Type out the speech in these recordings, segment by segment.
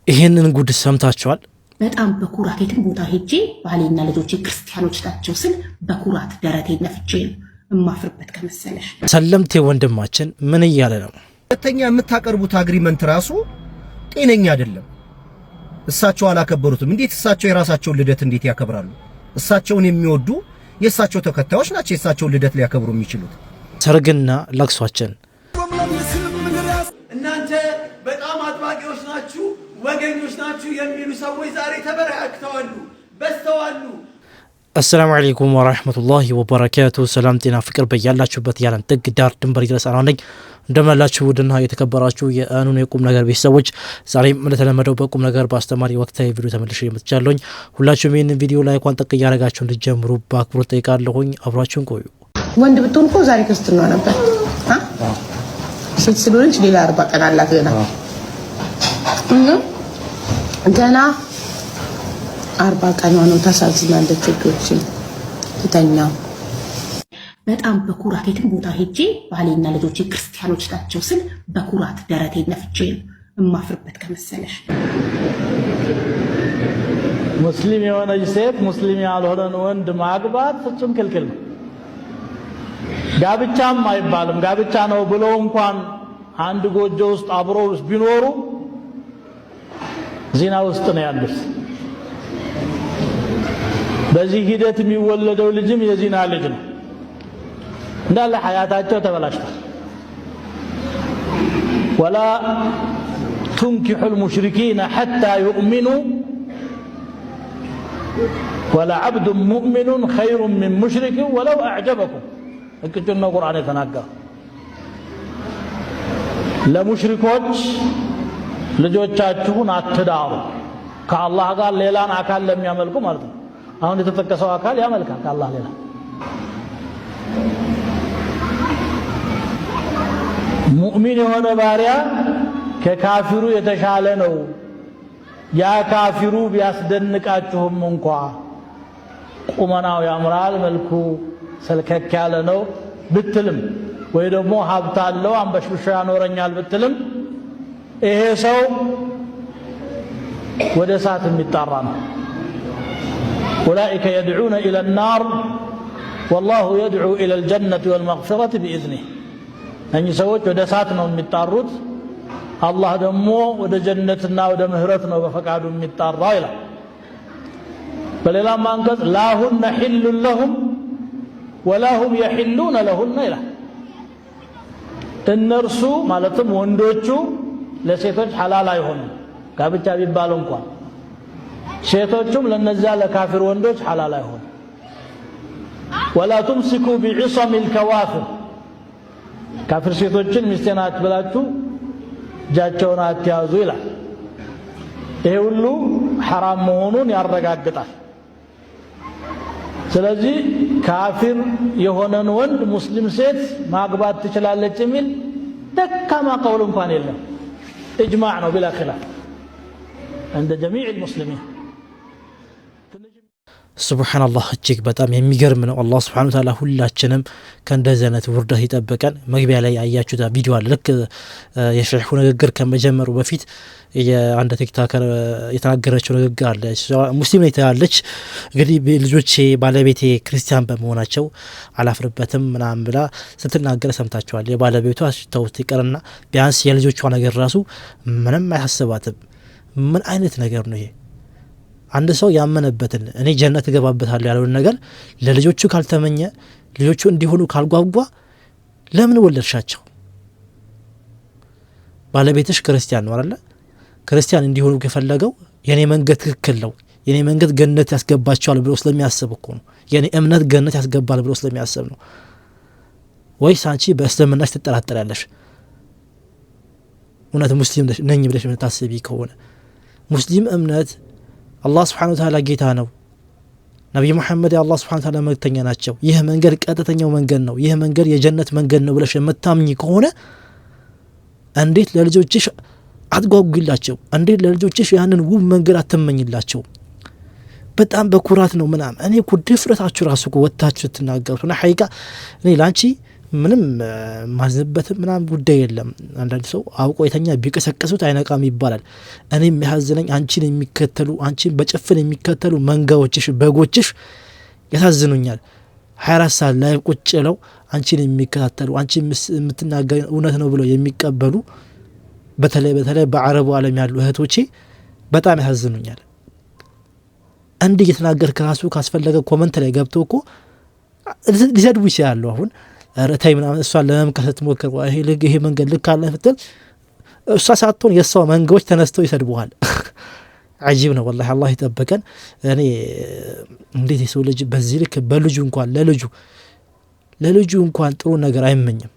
ይሄንን ጉድ ሰምታችኋል? በጣም በኩራት የትም ቦታ ሄጄ ባሌና ልጆቼ ክርስቲያኖች ናቸው ስል በኩራት ደረቴን ነፍቼ እማፍርበት ከመሰለሽ። ሰለምቴ ወንድማችን ምን እያለ ነው? ሁለተኛ የምታቀርቡት አግሪመንት ራሱ ጤነኛ አይደለም። እሳቸው አላከበሩትም። እንዴት እሳቸው የራሳቸውን ልደት እንዴት ያከብራሉ? እሳቸውን የሚወዱ የእሳቸው ተከታዮች ናቸው የእሳቸውን ልደት ሊያከብሩ የሚችሉት። ሰርግና ለቅሷችን እናንተ በጣም አጥባቂዎች ናችሁ፣ ወገኞች ናችሁ የሚሉ ሰዎች ዛሬ ተበራክተዋሉ፣ በስተዋሉ። አሰላሙ አለይኩም ወራህመቱላሂ ወበረካቱ። ሰላም ጤና ፍቅር በያላችሁበት ያለን ጥግ ዳር ድንበር ይድረስ። አናነኝ እንደመላችሁ ውድና የተከበራችሁ የአኑን የቁም ነገር ቤተሰቦች ዛሬም እንደተለመደው በቁም ነገር በአስተማሪ ወቅታዊ ቪዲዮ ተመልሼ መጥቻለሁኝ። ሁላችሁም ይህንን ቪዲዮ ላይ እንኳን ጠቅ እያደረጋችሁ እንድትጀምሩ በአክብሮት ጠይቃለሁኝ። አብራችሁን ቆዩ። ወንድ ብትሆን እኮ ዛሬ ክርስትና ነበር። ሴት ስለሆነች ሌላ 40 ቀን አላት ገና 40 ቀኗ ነው። ታሳዝናለች። ልጆችን ትተኛ። በጣም በኩራት የትም ቦታ ሄጄ ባሌና ልጆቼ ክርስቲያኖች ናቸው ስል በኩራት ደረቴን ነፍቼ እማፍርበት ከመሰለሽ። ሙስሊም የሆነች ሴት ሙስሊም ያልሆነን ወንድ ማግባት ፍጹም ክልክል ነው። ጋብቻም አይባልም። ጋብቻ ነው ብሎ እንኳን አንድ ጎጆ ውስጥ አብረው ቢኖሩ ዚና ውስጥ ነው ያሉት። በዚህ ሂደት የሚወለደው ልጅም የዚና ልጅ ነው። እንዳለ ሐያታቸው ተበላሽቷል። ወላ تنكح المشركين حتى يؤمنوا ولا عبد مؤمن خير من مشرك ولو أعجبكم እክቹና ቁርአን የተናገረ ለሙሽሪኮች ልጆቻችሁን አትዳሩ ከአላህ ጋር ሌላን አካል ለሚያመልኩ ማለት ነው። አሁን የተጠቀሰው አካል ያመልካል ከአላህ ሌላ። ሙእሚን የሆነ ባሪያ ከካፊሩ የተሻለ ነው። ያ ካፊሩ ቢያስደንቃችሁም እንኳ ቁመናው ያምራል፣ መልኩ ሰልከክ ያለ ነው ብትልም ወይ ደግሞ ሀብት አለው አንበሽብሾ ያኖረኛል ብትልም ይሄ ሰው ወደ እሳት የሚጣራ ነው። أولئك يدعون إلى النار والله يدعو إلى الجنة والمغفرة بإذنه። እኚህ ሰዎች ወደ እሳት ነው የሚጣሩት፣ አላህ ደግሞ ወደ ጀነትና ወደ ምህረት ነው በፈቃዱ የሚጣራው ይላል። በሌላም አንቀጽ ላሁነ ሒሉ ለሁም ወላሁም የሒሉነ ለሁነ ይላል። እነርሱ ማለትም ወንዶቹ ለሴቶች ሐላል አይሆኑም ጋብቻ ቢባሉ እንኳን፣ ሴቶቹም ለነዚያ ለካፊር ወንዶች ሐላል አይሆኑም። ወላ ቱምሲኩ ቢዕصም الكوافر ካፊር ሴቶችን ሚስቴ ናት ብላችሁ እጃቸውን አትያዙ ይላል። ይሄ ሁሉ ሐራም መሆኑን ያረጋግጣል። ስለዚህ ካፊር የሆነን ወንድ ሙስሊም ሴት ማግባት ትችላለች የሚል ደካማ ቀውል እንኳን የለም። ኢጅማዕ ነው ቢላ ኺላፍ عند جميع المسلمين። ሱብሃንአላህ እጅግ በጣም የሚገርም ነው። አላህ ሱብሃነሁ ወተዓላ ሁላችንም ከእንደዚህ አይነት ውርደት ይጠብቀን። መግቢያ ላይ ያያችሁት ቪዲዮ አለ። ልክ የሸይኹ ንግግር ከመጀመሩ በፊት የአንድ ቲክቶከር የተናገረችው ንግግር አለ። ሙስሊም ነኝ ትላለች። እንግዲህ ልጆቼ ባለቤቴ ክርስቲያን በመሆናቸው አላፍርበትም ምናምን ብላ ስትናገር ሰምታችኋል። የባለቤቷ ተውት ይቀርና ቢያንስ የልጆቿ ነገር ራሱ ምንም አያሳስባትም። ምን አይነት ነገር ነው ይሄ? አንድ ሰው ያመነበትን እኔ ጀነት እገባበታለሁ ያለውን ነገር ለልጆቹ ካልተመኘ፣ ልጆቹ እንዲሆኑ ካልጓጓ ለምን ወለድሻቸው? ባለቤትሽ ክርስቲያን ነው አይደል? ክርስቲያን እንዲሆኑ ከፈለገው የኔ መንገድ ትክክል ነው፣ የኔ መንገድ ገነት ያስገባቸዋል ብሎ ስለሚያስብ እኮ ነው። የኔ እምነት ገነት ያስገባል ብሎ ስለሚያስብ ነው። ወይስ አንቺ በእስልምናሽ ትጠራጠራለሽ? እውነት ሙስሊም ነኝ ብለሽ የምታስቢ ከሆነ ሙስሊም እምነት አላህ ስብሓን ወተዓላ ጌታ ነው፣ ነቢይ ሙሐመድ የአላህ ስብሓን ወተዓላ መልእክተኛ ናቸው፣ ይህ መንገድ ቀጥተኛው መንገድ ነው፣ ይህ መንገድ የጀነት መንገድ ነው ብለሽ የምታምኝ ከሆነ እንዴት ለልጆችሽ አትጓጉላቸው? እንዴት ለልጆችሽ ያንን ውብ መንገድ አትመኝላቸው? በጣም በኩራት ነው ምናምን። እኔ እኮ ድፍረታችሁ ራሱ እኮ ወጥታችሁ ስትናገሩት እና ሐቂቃ እኔ ላንቺ ምንም ማዝበትም ምናምን ጉዳይ የለም። አንዳንድ ሰው አውቆ የተኛ ቢቀሰቀሱት አይነቃም ይባላል። እኔ የሚያዝነኝ አንቺን የሚከተሉ አንቺን በጭፍን የሚከተሉ መንጋዎችሽ በጎችሽ ያሳዝኑኛል። 24 ሰዓት ላይ ቁጭ ብለው አንቺን የሚከታተሉ አንቺ የምትናገር እውነት ነው ብለው የሚቀበሉ በተለይ በአረቡ ዓለም ያሉ እህቶቼ በጣም ያሳዝኑኛል። አንድ እየተናገርክ ራሱ ካስፈለገ ኮመንት ላይ ገብቶ እኮ ሊሰድቡ ይችላሉ። አሁን ረታይ ምናምን እሷን ለመምከሰት ሞክር ይሄ መንገድ ልክ አለ ፍትል እሷ ሳትሆን የሷ መንጋዎች ተነስተው ይሰድቡሃል። عجيب ነው والله الله ይጠበቀን። እኔ እንዴት የሰው ልጅ በዚህ ልክ በልጁ እንኳን ለልጁ እንኳን ጥሩ ነገር አይመኝም።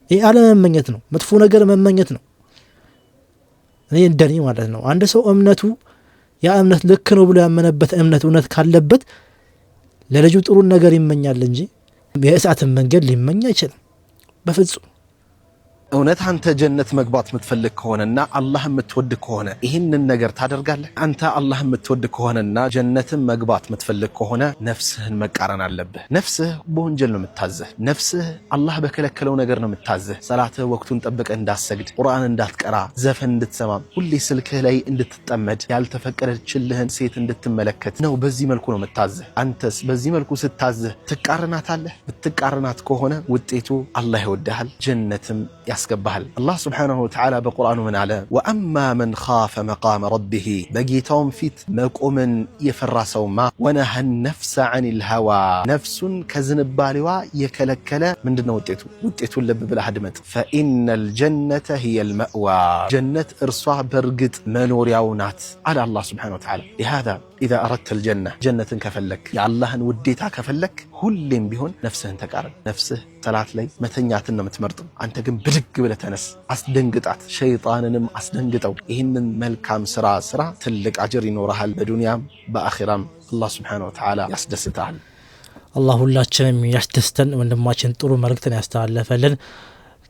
ይሄ አለመመኘት ነው፣ መጥፎ ነገር መመኘት ነው። እኔ እንደኔ ማለት ነው አንድ ሰው እምነቱ ያ እምነት ልክ ነው ብሎ ያመነበት እምነት እውነት ካለበት ለልጁ ጥሩ ነገር ይመኛል እንጂ የእሳትን መንገድ ሊመኝ አይችልም በፍጹም። እውነት አንተ ጀነት መግባት የምትፈልግ ከሆነና አላህ የምትወድ ከሆነ ይህንን ነገር ታደርጋለህ? አንተ አላህ የምትወድ ከሆነና ጀነትን መግባት የምትፈልግ ከሆነ ነፍስህን መቃረን አለብህ። ነፍስህ በወንጀል ነው የምታዘህ። ነፍስህ አላህ በከለከለው ነገር ነው የምታዘህ። ሰላትህ ወቅቱን ጠብቀህ እንዳትሰግድ፣ ቁርአን እንዳትቀራ፣ ዘፈን እንድትሰማ፣ ሁሌ ስልክህ ላይ እንድትጠመድ፣ ያልተፈቀደችልህን ሴት እንድትመለከት ነው። በዚህ መልኩ ነው የምታዘህ። አንተስ በዚህ መልኩ ስታዘህ ትቃረናታለህ? ብትቃረናት ከሆነ ውጤቱ አላህ ይወድሃል፣ ጀነትም ያስገባሃል። አላህ ስብሓነሁ ወተዓላ በቁርአኑ ምን አለ? ወአማ መን ኻፈ መቃመ ረቢሂ በጌታውም ፊት መቆምን የፈራ ሰውማ ወነሀ ነፍሰ ዐኒል ሀዋ ነፍሱን ከዝንባሌዋ የከለከለ ምንድነው ውጤቱ? ውጤቱን ልብ ብለህ አድመጥ። ፈኢነል ጀነተ ሂየል መእዋ ጀነት እርሷ በእርግጥ መኖሪያው ናት አለ አላህ ስብሓነሁ ወተዓላ። ሊሃዛ ኢዛ አረድተል ጀነ ጀነትን ከፈለክ የአላህን ውዴታ ከፈለክ ሁሌም ቢሆን ነፍስህን ተቃረን። ነፍስህ ሰላት ላይ መተኛትን ነው የምትመርጠው። አንተ ግን ብድግ ብለህ ተነስ፣ አስደንግጣት፣ ሸይጣንንም አስደንግጠው። ይህንን መልካም ስራ ትልቅ አጅር ይኖርሃል በዱንያም በአኺራም። አላህ ስብሓነሁ ወተዓላ ያስደስታል። አላህ ሁላችንም ያስደስተን። ወንድማችን ጥሩ መልእክትን ያስተላለፈልን።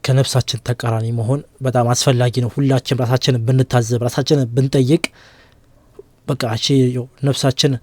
ከነፍሳችን ተቃራኒ መሆን በጣም አስፈላጊ ነው። ሁላችን ራሳችንን ብንታዘብ፣ ራሳችንን ብንጠይቅ በቃ እቺ ነፍሳችን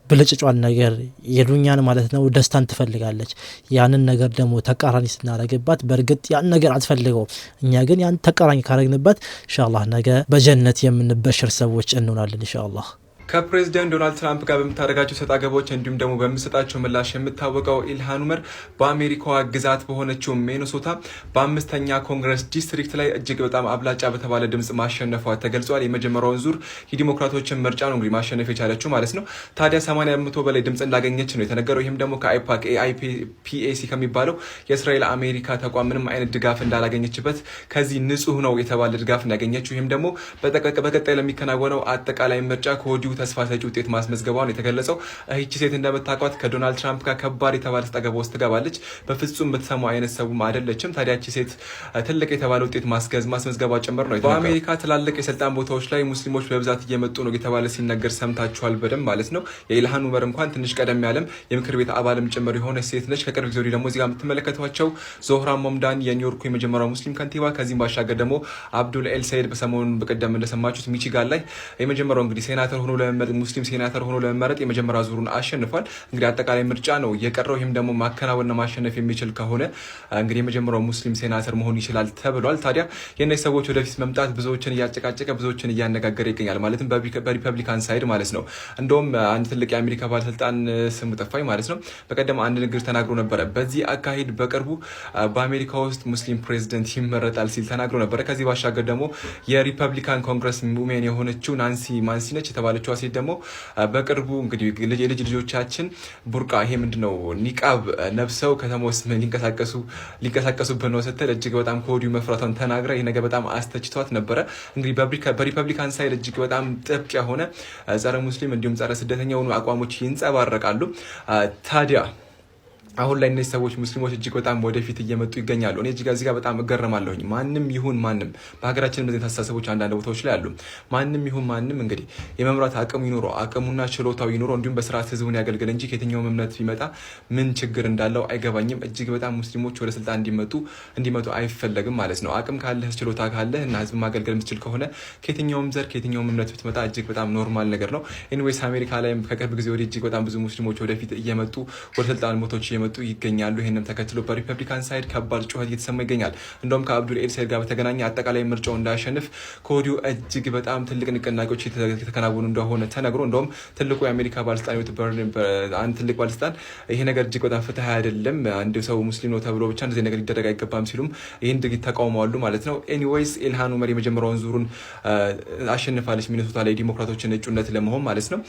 ብልጭጯን ነገር የዱንያን ማለት ነው ደስታን ትፈልጋለች። ያንን ነገር ደግሞ ተቃራኒ ስናረግባት በእርግጥ ያን ነገር አትፈልገው። እኛ ግን ያን ተቃራኒ ካረግንባት ኢንሻአላህ ነገ በጀነት የምንበሽር ሰዎች እንሆናለን ኢንሻአላህ። ከፕሬዝዳንት ዶናልድ ትራምፕ ጋር በምታደርጋቸው ሰጣ ገቦች እንዲሁም ደግሞ በሚሰጣቸው ምላሽ የምታወቀው ኢልሃን ኡመር በአሜሪካዋ ግዛት በሆነችው ሚኔሶታ በአምስተኛ ኮንግረስ ዲስትሪክት ላይ እጅግ በጣም አብላጫ በተባለ ድምጽ ማሸነፏ ተገልጿል። የመጀመሪያውን ዙር የዲሞክራቶችን ምርጫ ነው እንግዲህ ማሸነፍ የቻለችው ማለት ነው። ታዲያ 80% በላይ ድምጽ እንዳገኘች ነው የተነገረው። ይህም ደግሞ ከአይፓክ AIPAC ከሚባለው የእስራኤል አሜሪካ ተቋም ምንም አይነት ድጋፍ እንዳላገኘችበት ከዚህ ንጹህ ነው የተባለ ድጋፍ እንዳገኘችው፣ ይህም ደግሞ በቀጣይ ለሚከናወነው አጠቃላይ ምርጫ ከወዲሁ ተስፋ ሰጪ ውጤት ማስመዝገቧን የተገለጸው። እቺ ሴት እንደምታውቋት ከዶናልድ ትራምፕ ጋር ከባድ የተባለ ተጠገበ ውስጥ ትገባለች። በፍጹም የምትሰማው አይነት ሰውም አይደለችም። ታዲያ እቺ ሴት ትልቅ የተባለ ውጤት ማስመዝገቧ ጭምር ነው። በአሜሪካ ትላልቅ የስልጣን ቦታዎች ላይ ሙስሊሞች በብዛት እየመጡ ነው የተባለ ሲነገር ሰምታችኋል በደንብ ማለት ነው። የኢልሃን ኡመር እንኳን ትንሽ ቀደም ያለም የምክር ቤት አባልም ጭምር የሆነች ሴት ነች። ከቅርብ ጊዜ ወዲህ ደግሞ እዚህ ጋር የምትመለከቷቸው ዞህራ ሞምዳኒ የኒውዮርኩ የመጀመሪያው ሙስሊም ከንቲባ፣ ከዚህም ባሻገር ደግሞ አብዱል ኤል ሰይድ በሰሞኑን በቀደም እንደሰማችሁት ሚቺጋን ላይ የመጀመሪያው እንግዲህ ሴናተር ሆኖ ሙስሊም ሴናተር ሆኖ ለመመረጥ የመጀመሪያ ዙሩን አሸንፏል። እንግዲህ አጠቃላይ ምርጫ ነው የቀረው። ይህም ደግሞ ማከናወንና ማሸነፍ የሚችል ከሆነ እንግዲህ የመጀመሪያው ሙስሊም ሴናተር መሆን ይችላል ተብሏል። ታዲያ የእነዚህ ሰዎች ወደፊት መምጣት ብዙዎችን እያጨቃጨቀ ብዙዎችን እያነጋገረ ይገኛል። ማለትም በሪፐብሊካን ሳይድ ማለት ነው። እንደውም አንድ ትልቅ የአሜሪካ ባለስልጣን ስሙ ጠፋኝ ማለት ነው በቀደም አንድ ንግግር ተናግሮ ነበረ። በዚህ አካሄድ በቅርቡ በአሜሪካ ውስጥ ሙስሊም ፕሬዚደንት ይመረጣል ሲል ተናግሮ ነበረ። ከዚህ ባሻገር ደግሞ የሪፐብሊካን ኮንግረስ ውሜን የሆነችው ናንሲ ማንሲ ነች የተባለችው ሴት ደግሞ በቅርቡ እንግዲህ የልጅ ልጆቻችን ቡርቃ ይሄ ምንድነው ኒቃብ ነብሰው ከተማ ውስጥ ሊንቀሳቀሱበት ነው ስትል እጅግ በጣም ከወዲሁ መፍራቷን ተናግራ ይሄ ነገር በጣም አስተችቷት ነበረ። እንግዲህ በሪፐብሊካን ሳይድ እጅግ በጣም ጥብቅ የሆነ ጸረ ሙስሊም እንዲሁም ጸረ ስደተኛ የሆኑ አቋሞች ይንጸባረቃሉ። ታዲያ አሁን ላይ እነዚህ ሰዎች ሙስሊሞች እጅግ በጣም ወደፊት እየመጡ ይገኛሉ። እኔ እዚህ ጋር በጣም እገረማለሁኝ። ማንም ይሁን ማንም በሀገራችን በዚህ ተሳሰቦች አንዳንድ ቦታዎች ላይ አሉ። ማንም ይሁን ማንም እንግዲህ የመምራት አቅሙ ይኖረው አቅሙና ችሎታው ይኖረው እንዲሁም በስርዓት ህዝቡን ያገልግል እንጂ ከየትኛውም እምነት ቢመጣ ምን ችግር እንዳለው አይገባኝም። እጅግ በጣም ሙስሊሞች ወደ ስልጣን እንዲመጡ አይፈለግም ማለት ነው። አቅም ካለህ ችሎታ ካለህ እና ህዝብ ማገልገል የምትችል ከሆነ ከየትኛውም ዘር ከየትኛውም እምነት ብትመጣ እጅግ በጣም ኖርማል ነገር ነው። ኤኒዌይስ አሜሪካ ላይም ከቅርብ ጊዜ ወዲህ እጅግ በጣም ብዙ ሙስሊሞች ወደፊት እየመጡ ወደ ስልጣን ቦታዎች እየመጡ ይገኛሉ። ይሄንም ተከትሎ በሪፐብሊካን ሳይድ ከባድ ጩኸት እየተሰማ ይገኛል። እንደውም ከአብዱል ኤል ሰይድ ጋር በተገናኘ አጠቃላይ ምርጫው እንዳያሸንፍ ከወዲሁ እጅግ በጣም ትልቅ ንቅናቄዎች የተከናወኑ እንደሆነ ተነግሮ እንደውም ትልቁ የአሜሪካ ባለስልጣን አንድ ትልቅ ባለስልጣን ይሄ ነገር እጅግ በጣም ፍትህ አይደለም፣ አንድ ሰው ሙስሊም ነው ተብሎ ብቻ እንደዚህ ነገር ሊደረግ አይገባም ሲሉም ይህን ድርጊት ተቃውመዋሉ ማለት ነው። ኤኒዌይስ ኢልሃን ኡመር የመጀመሪያውን ዙሩን አሸንፋለች ሚኒሶታ ላይ ዲሞክራቶችን እጩነት ለመሆን ማለት ነው።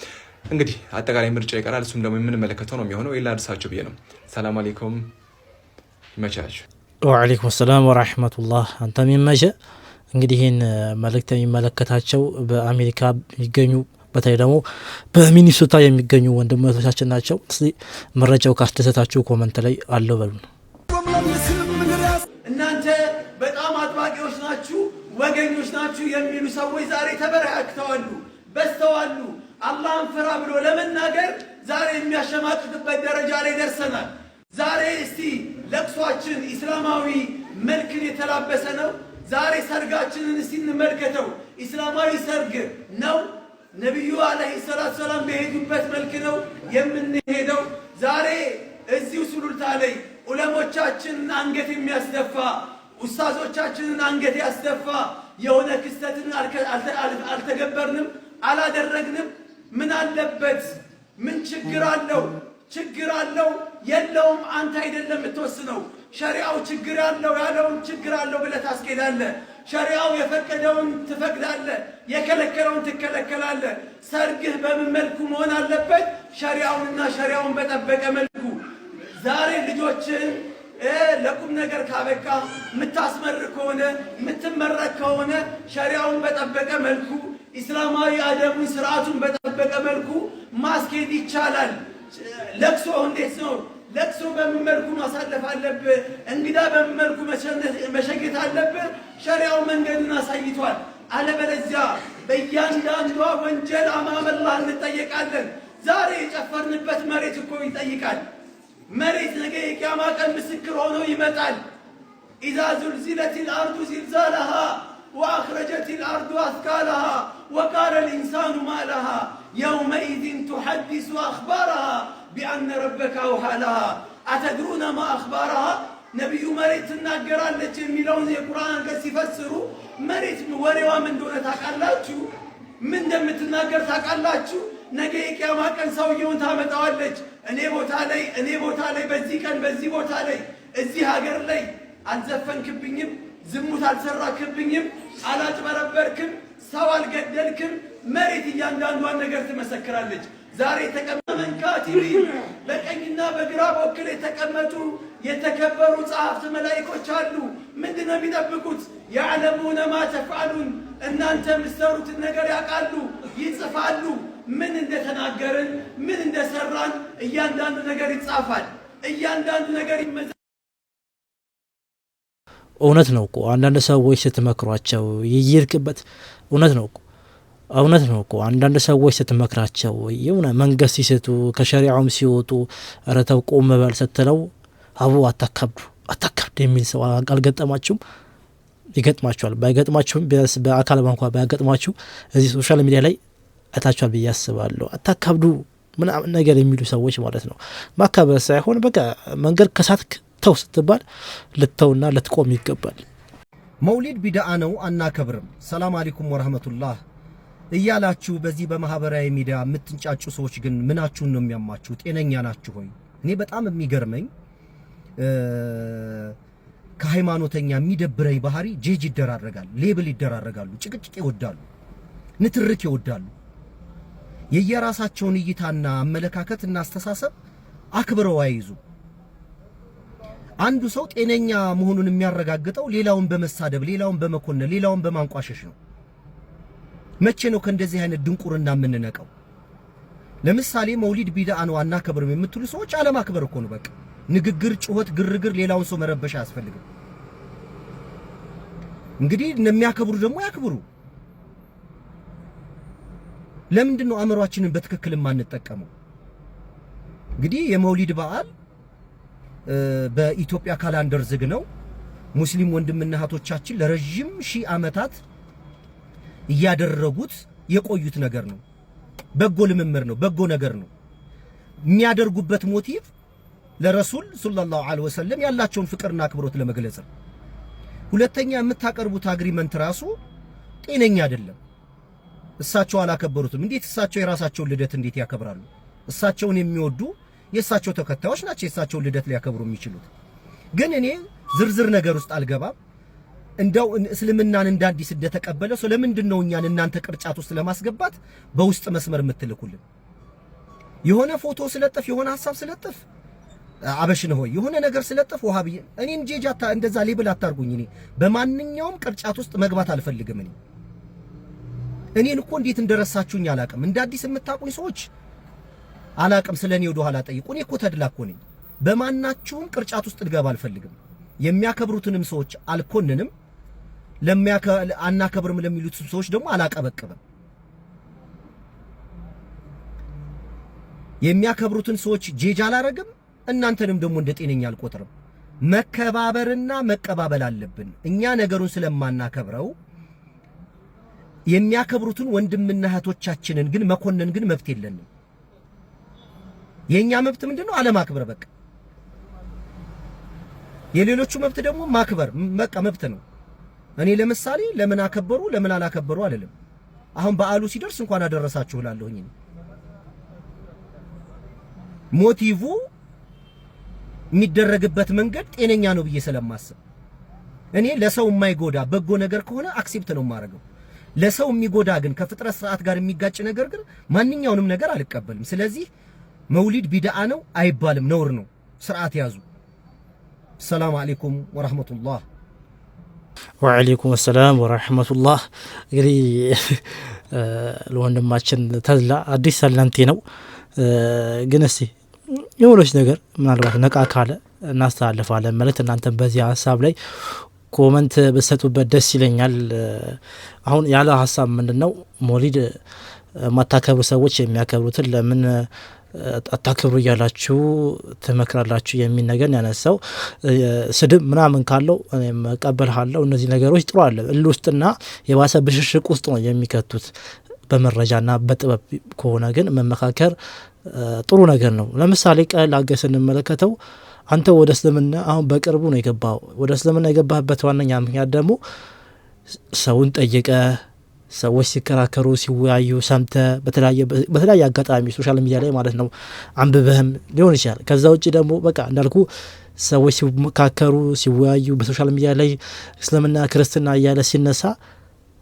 እንግዲህ አጠቃላይ ምርጫ ይቀራል። እሱም ደግሞ የምንመለከተው ነው የሚሆነው። ኢላ አድርሳችሁ ብዬ ነው። ሰላም አለይኩም ይመቻችሁ። ወአለይኩም ሰላም ወራህመቱላህ። አንተም ይመቸ። እንግዲህ ይህን መልእክት የሚመለከታቸው በአሜሪካ የሚገኙ በተለይ ደግሞ በሚኒሶታ የሚገኙ ወንድሞቻችን ናቸው። እስቲ መረጃው ካስደሰታችሁ ኮመንት ላይ አለው በሉ። እናንተ በጣም አጥባቂዎች ናችሁ፣ ወገኞች ናችሁ የሚሉ ሰዎች ዛሬ ተበረካክተዋሉ፣ በስተዋሉ። አላህን ፍራ ብሎ ለመናገር ዛሬ የሚያሸማቅቅበት ደረጃ ላይ ደርሰናል። ዛሬ እስቲ ለቅሷችን ኢስላማዊ መልክን የተላበሰ ነው። ዛሬ ሰርጋችንን እስቲ እንመልከተው። ኢስላማዊ ሰርግ ነው። ነቢዩ አለይሂ ሰላቱ ሰላም በሄዱበት መልክ ነው የምንሄደው። ዛሬ እዚሁ ሱሉልታ ላይ ዑለሞቻችንን አንገት የሚያስደፋ ኡስታዞቻችንን አንገት ያስደፋ የሆነ ክስተትን አልተገበርንም፣ አላደረግንም። ምን አለበት? ምን ችግር አለው? ችግር አለው የለውም አንተ አይደለም የምትወስነው። ሸሪዓው ችግር ያለው ያለውን ችግር አለው ብለህ ታስኬዳለህ። ሸሪዓው የፈቀደውን ትፈቅዳለህ፣ የከለከለውን ትከለከላለህ። ሰርግህ በምን መልኩ መሆን አለበት? ሸሪዓውንና ሸሪዓውን በጠበቀ መልኩ። ዛሬ ልጆችን ለቁም ነገር ካበቃ የምታስመርቅ ከሆነ የምትመረቅ ከሆነ ሸሪዓውን በጠበቀ መልኩ ኢስላማዊ አደቡን ስርዓቱን በጠበቀ መልኩ ማስኬድ ይቻላል። ለቅሶ እንዴት ነው? ለቅሶ በምን መልኩ ማሳለፍ አለብህ? እንግዳ በምን መልኩ መሸኘት አለብህ? ሸሪዓው መንገድን አሳይቷል። አለበለዚያ በእያንዳንዷ ወንጀል አማመላህ እንጠየቃለን። ዛሬ የጨፈርንበት መሬት እኮ ይጠይቃል። መሬት ነገ የቂያማ ቀን ምስክር ሆኖ ይመጣል። ኢዛ ዙልዚለቲል አርዱ ዚልዛለሃ ወአኽረጀቲል አርዱ አስቃለሃ ወቃለ ልኢንሳኑ ማለሃ የውመኢዝን ቱሐዲሱ አኽባረሃ ቢአነ ረበከ አውሃ ለሃ አተድሩነ ማ አኽባረሃ። ነቢዩ መሬት ትናገራለች የሚለውን የቁርአን አንቀጽ ሲፈስሩ መሬት ወሬዋ ምን እንደሆነ ታውቃላችሁ? ምን እንደምትናገር ታውቃላችሁ? ነገ የቂያማ ቀን ሰውየውን ታመጣዋለች። እኔ ቦታ ላይ በዚህ ቀን በዚህ ቦታ ላይ እዚህ ሀገር ላይ አልዘፈንክብኝም፣ ዝሙት አልሰራክብኝም፣ አላጭበረበርክም፣ ሰው አልገደልክም። መሬት እያንዳንዷን ነገር ትመሰክራለች። ዛሬ ተቀመመን ካቲቢን በቀኝና በግራ በኩል የተቀመጡ የተከበሩ ጸሐፍት መላእክቶች አሉ። ምንድነው የሚጠብቁት? ያዕለሙነ ማ ተፍዓሉን፣ እናንተ የምትሰሩትን ነገር ያውቃሉ፣ ይጽፋሉ። ምን እንደተናገርን ምን እንደሰራን እያንዳንዱ ነገር ይጻፋል። እያንዳንዱ ነገር እውነት ነው እኮ አንዳንድ ሰዎች ስትመክሯቸው ይይርክበት እውነት ነው እኮ አንዳንድ ሰዎች ስትመክራቸው የሆነ መንገድ ሲስቱ ከሸሪዓውም ሲወጡ ኧረ ተው ቆም በል ስትለው አቡ አታካብዱ የሚል ሰው አልገጠማችሁም? ይገጥማችኋል። ባይገጥማችሁም ቢያንስ በአካል እንኳን ባያገጥማችሁ እዚህ ሶሻል ሚዲያ ላይ አይታችኋል ብዬ አስባለሁ። አታካብዱ ምናምን ነገር የሚሉ ሰዎች ማለት ነው። ማካበድ ሳይሆን በቃ መንገድ ከሳትክ ተው ስትባል ልተውና ልትቆም ይገባል። መውሊድ ቢድዓ ነው አናከብርም፣ ሰላም አለይኩም ወራህመቱላህ እያላችሁ በዚህ በማህበራዊ ሚዲያ የምትንጫጩ ሰዎች ግን ምናችሁን ነው የሚያማችሁ? ጤነኛ ናችሁ ሆይ? እኔ በጣም የሚገርመኝ ከሃይማኖተኛ የሚደብረኝ ባህሪ ጄጅ ይደራረጋል፣ ሌብል ይደራረጋሉ፣ ጭቅጭቅ ይወዳሉ፣ ንትርክ ይወዳሉ። የየራሳቸውን እይታና አመለካከትና አስተሳሰብ አክብረው አይይዙ። አንዱ ሰው ጤነኛ መሆኑን የሚያረጋግጠው ሌላውን በመሳደብ፣ ሌላውን በመኮነን፣ ሌላውን በማንቋሸሽ ነው። መቼ ነው ከእንደዚህ አይነት ድንቁርና የምንነቀው? ለምሳሌ መውሊድ ቢድዓ ነው አናከብርም የምትሉ ሰዎች አለማክበር እኮ ነው። በቃ ንግግር፣ ጩኸት፣ ግርግር ሌላውን ሰው መረበሽ አያስፈልግም። እንግዲህ የሚያከብሩ ደግሞ ያክብሩ። ለምንድን ነው አእምሯችንን በትክክል ማንጠቀመው? እንግዲህ የመውሊድ በዓል በኢትዮጵያ ካላንደር ዝግ ነው። ሙስሊም ወንድምና እህቶቻችን ለረጅም ሺህ ዓመታት እያደረጉት የቆዩት ነገር ነው። በጎ ልምምር ነው፣ በጎ ነገር ነው። የሚያደርጉበት ሞቲቭ ለረሱል ሰለላሁ ዐለይሂ ወሰለም ያላቸውን ፍቅርና አክብሮት ለመግለጽ ነው። ሁለተኛ የምታቀርቡት አግሪመንት ራሱ ጤነኛ አይደለም። እሳቸው አላከበሩትም። እንዴት እሳቸው የራሳቸውን ልደት እንዴት ያከብራሉ? እሳቸውን የሚወዱ የእሳቸው ተከታዮች ናቸው የእሳቸውን ልደት ሊያከብሩ የሚችሉት። ግን እኔ ዝርዝር ነገር ውስጥ አልገባም። እንደው እስልምናን እንደ አዲስ እንደተቀበለ ሰው ለምንድነው እኛን እናንተ ቅርጫት ውስጥ ለማስገባት በውስጥ መስመር የምትልኩልን? የሆነ ፎቶ ስለጥፍ የሆነ ሐሳብ ስለጥፍ አበሽነ ሆይ የሆነ ነገር ስለጥፍ ወሃቢ እኔን ጄጃታ እንደዛ ሌብል አታርጉኝ። እኔ በማንኛውም ቅርጫት ውስጥ መግባት አልፈልግም። እኔን እኮ እንዴት እንደረሳችሁኝ አላቅም። እንደ አዲስ የምታቁኝ ሰዎች አላቅም። ስለኔ ወደ ኋላ ጠይቁ። እኔ እኮ ተድላ እኮ ነኝ። በማናችሁም ቅርጫት ውስጥ ልገባ አልፈልግም። የሚያከብሩትንም ሰዎች አልኮንንም፣ አናከብርም ለሚሉት ሰዎች ደግሞ አላቀበቅብም። የሚያከብሩትን ሰዎች ጄጅ አላረግም፣ እናንተንም ደግሞ እንደ ጤነኛ አልቆጥርም። መከባበርና መቀባበል አለብን። እኛ ነገሩን ስለማናከብረው የሚያከብሩትን ወንድምና እህቶቻችንን ግን መኮነን ግን መብት የለንም። የኛ መብት ምንድነው? አለማክበር በቃ። የሌሎቹ መብት ደግሞ ማክበር በቃ መብት ነው። እኔ ለምሳሌ ለምን አከበሩ ለምን አላከበሩ አይደለም። አሁን በዓሉ ሲደርስ እንኳን አደረሳችሁ እላለሁኝ። ሞቲቭ የሚደረግበት መንገድ ጤነኛ ነው ብዬ ስለማስብ እኔ ለሰው የማይጎዳ በጎ ነገር ከሆነ አክሴፕት ነው የማደርገው። ለሰው የሚጎዳ ግን ከፍጥረት ስርዓት ጋር የሚጋጭ ነገር ግን ማንኛውንም ነገር አልቀበልም። ስለዚህ መውሊድ ቢድዓ ነው አይባልም፣ ነውር ነው። ስርዓት ያዙ። ሰላም አለይኩም ወራህመቱላህ። ወአለይኩም ሰላም ወራህመቱላህ። እንግዲህ ለወንድማችን ተድላ አዲስ ሰላምቴ ነው። ግን እስቲ የሆነች ነገር ምናልባት ነቃ ካለ እናስተላልፋለን ማለት እናንተም በዚህ ሀሳብ ላይ ኮመንት በሰጡበት ደስ ይለኛል። አሁን ያለ ሀሳብ ምንድነው መውሊድ ማታከብሩ ሰዎች የሚያከብሩትን ለምን አታከብሩ እያላችሁ ትመክራላችሁ የሚል ነገር ያነሳው። ስድብ ምናምን ካለው እኔም እቀበልሃለሁ። እነዚህ ነገሮች ጥሩ አለ እልህ ውስጥና የባሰ ብሽሽቅ ውስጥ ነው የሚከቱት። በመረጃና በጥበብ ከሆነ ግን መመካከር ጥሩ ነገር ነው። ለምሳሌ ቀለል አድርገን ስንመለከተው አንተ ወደ እስልምና አሁን በቅርቡ ነው የገባው። ወደ እስልምና የገባህበት ዋነኛ ምክንያት ደግሞ ሰውን ጠይቀ ሰዎች ሲከራከሩ ሲወያዩ ሰምተ በተለያየ አጋጣሚ ሶሻል ሚዲያ ላይ ማለት ነው አንብበህም ሊሆን ይችላል። ከዛ ውጭ ደግሞ በቃ እንዳልኩ ሰዎች ሲመካከሩ ሲወያዩ በሶሻል ሚዲያ ላይ እስልምና ክርስትና እያለ ሲነሳ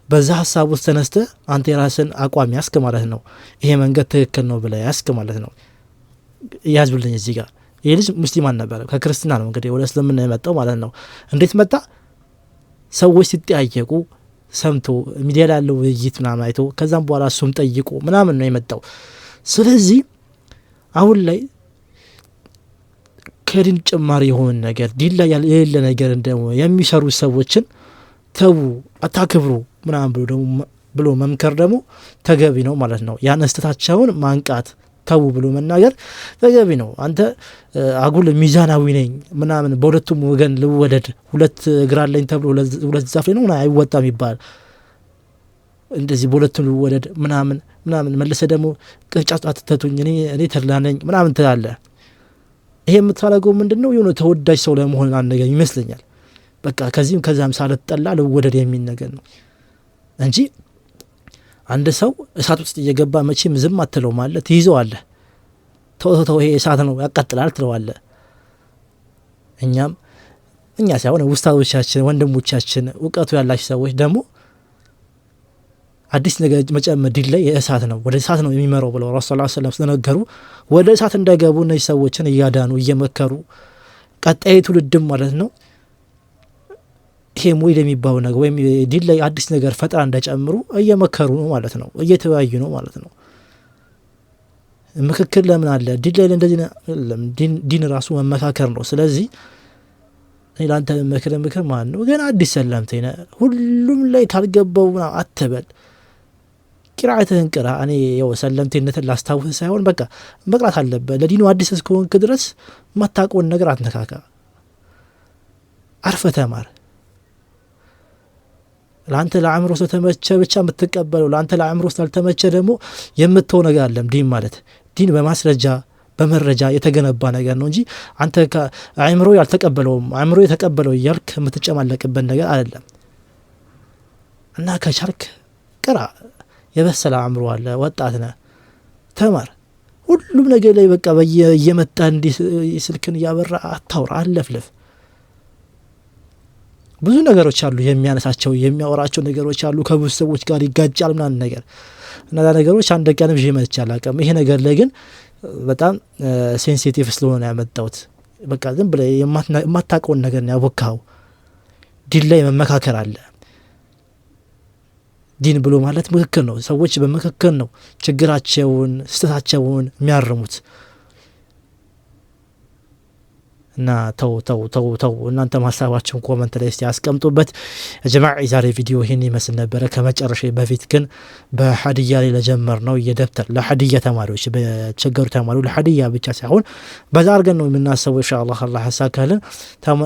በዛ ሀሳብ ውስጥ ተነስተ አንተ የራስን አቋም ያስክ ማለት ነው። ይሄ መንገድ ትክክል ነው ብለህ ያስክ ማለት ነው። ያዝብልኝ እዚህ ጋር ይሄ ልጅ ሙስሊም አልነበረም፣ ከክርስትና ነው እንግዲህ ወደ እስልምና የመጣው ማለት ነው። እንዴት መጣ? ሰዎች ሲጠያየቁ ሰምቶ ሚዲያ ላይ ያለው ውይይት ምናምን አይቶ ከዛም በኋላ እሱም ጠይቆ ምናምን ነው የመጣው። ስለዚህ አሁን ላይ ከዲን ጭማሪ የሆነ ነገር ዲን ላይ የሌለ ነገር ደግሞ የሚሰሩ ሰዎችን ተው አታክብሩ ምናምን ብሎ መምከር ደግሞ ተገቢ ነው ማለት ነው። ያን ስህተታቸውን ማንቃት ተው ብሎ መናገር ተገቢ ነው። አንተ አጉል ሚዛናዊ ነኝ ምናምን በሁለቱም ወገን ልወደድ ሁለት እግር አለኝ ተብሎ ሁለት ዛፍ ላይ ነው አይወጣም ይባል። እንደዚህ በሁለቱም ልወደድ ምናምን መልሰ ደግሞ ቅርጫት አትተቱኝ እኔ ተድላ ነኝ ምናምን ትላለህ። ይሄ የምታደርገው ምንድነው? የሆነ ተወዳጅ ሰው ለመሆን አንገኝ ይመስለኛል። በቃ ከዚህም ከዛም ሳልጠላ ልወደድ የሚል ነገር ነው እንጂ አንድ ሰው እሳት ውስጥ እየገባ መቼም ዝም አትለው ማለት ትይዘዋለህ። ተው ይሄ እሳት ነው ያቃጥላል ትለዋለህ። እኛ ሳይሆን ውስታዞቻችን ወንድሞቻችን እውቀቱ ያላቸው ሰዎች ደግሞ አዲስ ነገር መጨመር ዲን ላይ የእሳት ነው ወደ እሳት ነው የሚመራው ብለው ረሱል ሰለላሁ ዐለይሂ ወሰለም ስለነገሩ ወደ እሳት እንዳይገቡ እነዚህ ሰዎችን እያዳኑ እየመከሩ ቀጣይ ትውልድም ማለት ነው ይሄ ሞይድ የሚባለው ነገር ወይም ዲን ላይ አዲስ ነገር ፈጠራ እንዳይጨምሩ እየመከሩ ነው ማለት ነው፣ እየተወያዩ ነው ማለት ነው። ምክክር ለምን አለ? ዲን ላይ እንደዚህ ዲን ራሱ መመካከር ነው። ስለዚህ እኔ ላንተ ምክር ማለት ነው ገና አዲስ ሰላምተኝ ነህ ሁሉም ላይ ካልገባው አትበል። ቂራአትህን ቅራ። እኔ ያው ሰለምተኝነትን ላስታውስ ሳይሆን በቃ መቅራት አለበት። ለዲኑ አዲስ እስከሆንክ ድረስ ማታውቀውን ነገር አትነካካ። አርፈህ ተማር። ለአንተ ለአእምሮ ስለተመቸ ብቻ የምትቀበለው ለአንተ ለአእምሮ ስላልተመቸ ደግሞ የምትተው ነገር አለም። ዲን ማለት ዲን በማስረጃ በመረጃ የተገነባ ነገር ነው እንጂ አንተ ከአእምሮ ያልተቀበለውም አእምሮ የተቀበለው እያልክ የምትጨማለቅበት ነገር አይደለም። እና ከቻልክ ቅራ፣ የበሰለ አእምሮ አለ፣ ወጣት ነህ፣ ተማር። ሁሉም ነገር ላይ በቃ በየመጣ እንዲህ ስልክን እያበራ አታውራ፣ አለፍልፍ። ብዙ ነገሮች አሉ የሚያነሳቸው የሚያወራቸው ነገሮች አሉ። ከብዙ ሰዎች ጋር ይጋጫል ምናምን ነገር። እነዛ ነገሮች አንድ ቀንም ይዤ መጥቼ አላውቅም። ይሄ ነገር ላይ ግን በጣም ሴንሲቲቭ ስለሆነ ያመጣሁት። በቃ ዝም ብለህ የማታውቀውን ነገር ነው ያቦካው። ዲን ላይ መመካከር አለ። ዲን ብሎ ማለት ምክክር ነው። ሰዎች በምክክር ነው ችግራቸውን ስህተታቸውን የሚያርሙት። እና ተው እናንተ ሀሳባችሁን ኮመንት ላይ እስቲ አስቀምጡበት። ጀማዓ ዛሬ ቪዲዮ ይሄን ይመስል ነበረ። ከመጨረሻ በፊት ግን በሀዲያ ላይ ለጀመር ነው የደብተር ለሀዲያ ተማሪዎች በቸገሩ ተማሪዎች ለሀዲያ ብቻ ሳይሆን በዛ አድርገን ነው የምናስበው ኢንሻአላህ አላህ ያሳካልን።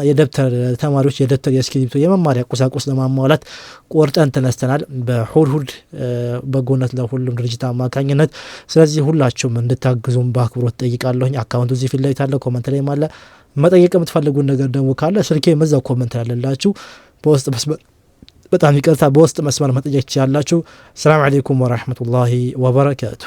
የደብተር ተማሪዎች የደብተር የእስክሪብቶ የመማሪያ ቁሳቁስ ለማሟላት ቆርጠን ተነስተናል በሁድ በጎነት ለሁሉም ድርጅት አማካኝነት። ስለዚህ ሁላችሁም እንድታግዙም በአክብሮት ጠይቃለሁኝ። አካውንቱ እዚህ ፊት ላይ ታለ፣ ኮመንት ላይ ማለ። መጠየቅ የምትፈልጉን ነገር ደግሞ ካለ ስልኬ መዛው ኮመንት ያለላችሁ በውስጥ መስመር በጣም ይቅርታ በውስጥ መስመር መጠየቅ ትችላላችሁ። ሰላም አለይኩም ወራህመቱላሂ ወበረካቱ።